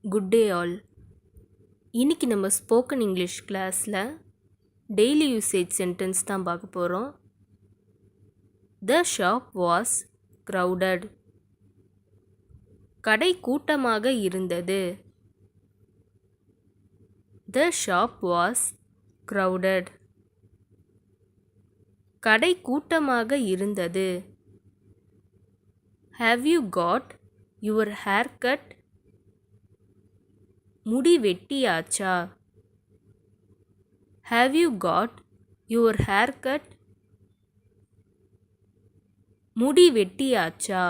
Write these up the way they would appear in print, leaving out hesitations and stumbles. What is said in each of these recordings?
Good day all. இன்னைக்கு நம்ம spoken English கிளாஸில் டெய்லி யூசேஜ் சென்டென்ஸ் தான் பார்க்க போகிறோம். த ஷாப் வாஸ் crowded. கடை கூட்டமாக இருந்தது. த ஷாப் வாஸ் crowded. கடை கூட்டமாக இருந்தது. Have you got your hair cut? முடி வெட்டியாச்சா? Have you got your hair cut? முடி வெட்டியாச்சா?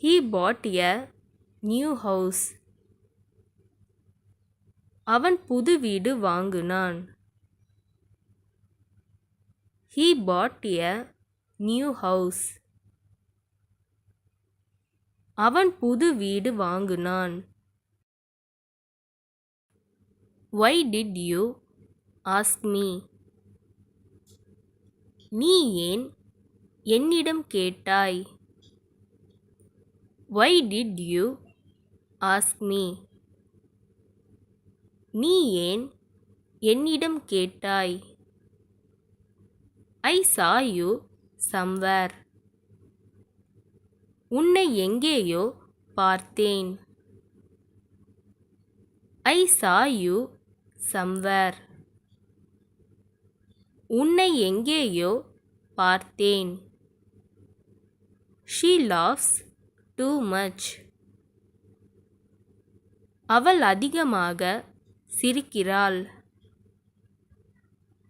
He bought a new house. அவன் புது வீடு வாங்கினான். He bought a new house. அவன் புது வீடு வாங்கினான். Why did you ask me? நீ ஏன் என்னிடம் கேட்டாய்? Why did you ask me? நீ ஏன் என்னிடம் கேட்டாய்? I saw you somewhere. உன்னை எங்கேயோ பார்த்தேன். I saw you somewhere. உன்னை எங்கேயோ பார்த்தேன். She laughs too much. அவள் அதிகமாக சிரிக்கிறாள்.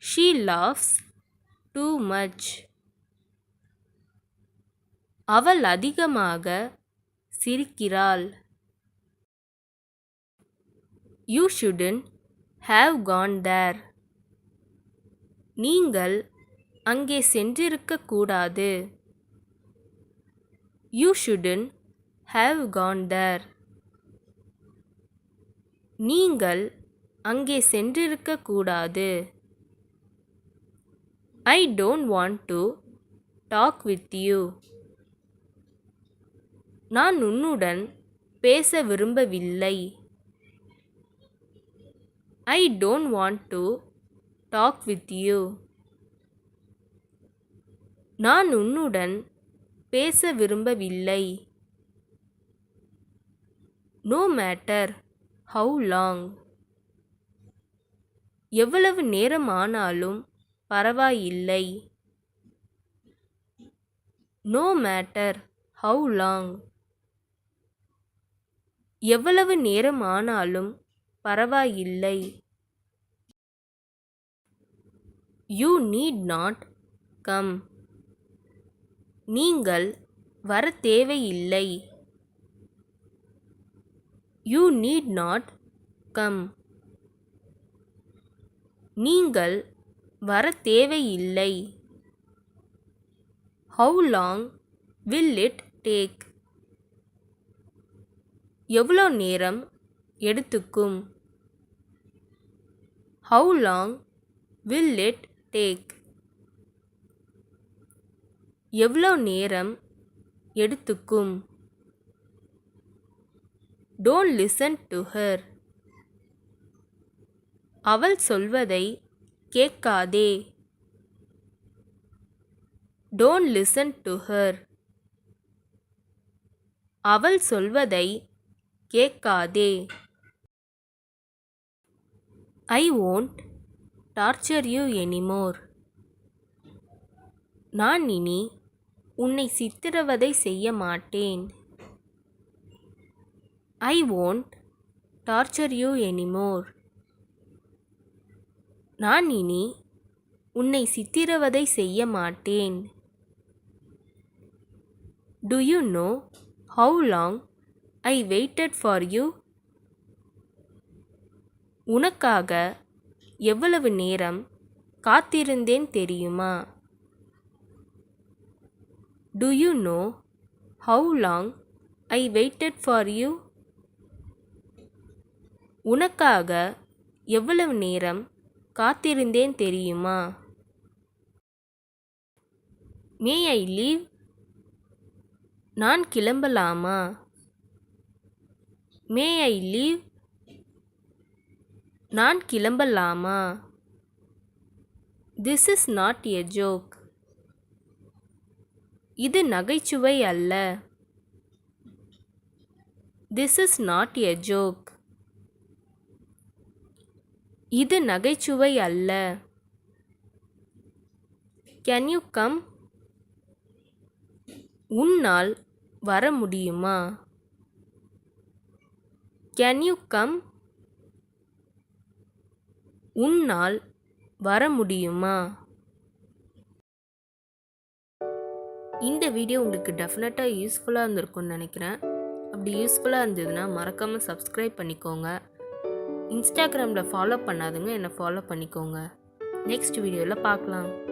She laughs too much. அவள் அதிகமாக சிரிக்கிறாள். You shouldn't have gone there. நீங்கள் அங்கே சென்றிருக்க கூடாது. You shouldn't have gone there. நீங்கள் அங்கே சென்றிருக்க கூடாது. I don't want to talk with you. நான் உன்னுடன் பேச விரும்பவில்லை. I don't want to talk with you. நான் உன்னுடன் பேச விரும்பவில்லை. No matter how long. எவ்வளவு நேரமானாலும் பரவாயில்லை. No matter how long. எவ்வளவு நேரமானாலும் பரவாயில்லை. You need not come. நீங்கள் வர தேவையில்லை. You need not come. நீங்கள் வர தேவையில்லை. How long will it take? எவ்வளோ நேரம் எடுத்துக்கும்? How long will it take? எவ்வளோ நேரம் எடுத்துக்கும்? Don't listen to her. அவள் சொல்வதை கேட்காதே. Don't listen to her. அவள் சொல்வதை கேட்காதே. I won't torture you anymore. நான் இனி உன்னை சித்திரவதை செய்ய மாட்டேன். I won't torture you anymore. நான் இனி உன்னை சித்திரவதை செய்ய மாட்டேன். Do you know how long I waited for you? உனக்காக எவ்வளவு நேரம் காத்திருந்தேன் தெரியுமா? Do you know how long I waited for you? உனக்காக எவ்வளவு நேரம் காத்திருந்தேன் தெரியுமா? May I leave? நான் கிளம்பலாமா? மே ஐ லீவ்? நான் கிளம்பலாமா? This is not a joke. இது நகைச்சுவை அல்ல. This is not a joke. இது நகைச்சுவை அல்ல. Can you come? உன்னால் வர முடியுமா? Can you come? உன்னால் வர முடியுமா? இந்த வீடியோ உங்களுக்கு டெஃபினட்டாக யூஸ்ஃபுல்லாக இருந்திருக்கும்னு நினைக்கிறேன். அப்படி யூஸ்ஃபுல்லாக இருந்ததுன்னா மறக்காமல் சப்ஸ்கிரைப் பண்ணிக்கோங்க. இன்ஸ்டாகிராமில் ஃபாலோ பண்ணாதுங்க என்னை ஃபாலோ பண்ணிக்கோங்க. நெக்ஸ்ட் வீடியோவில் பார்க்கலாம்.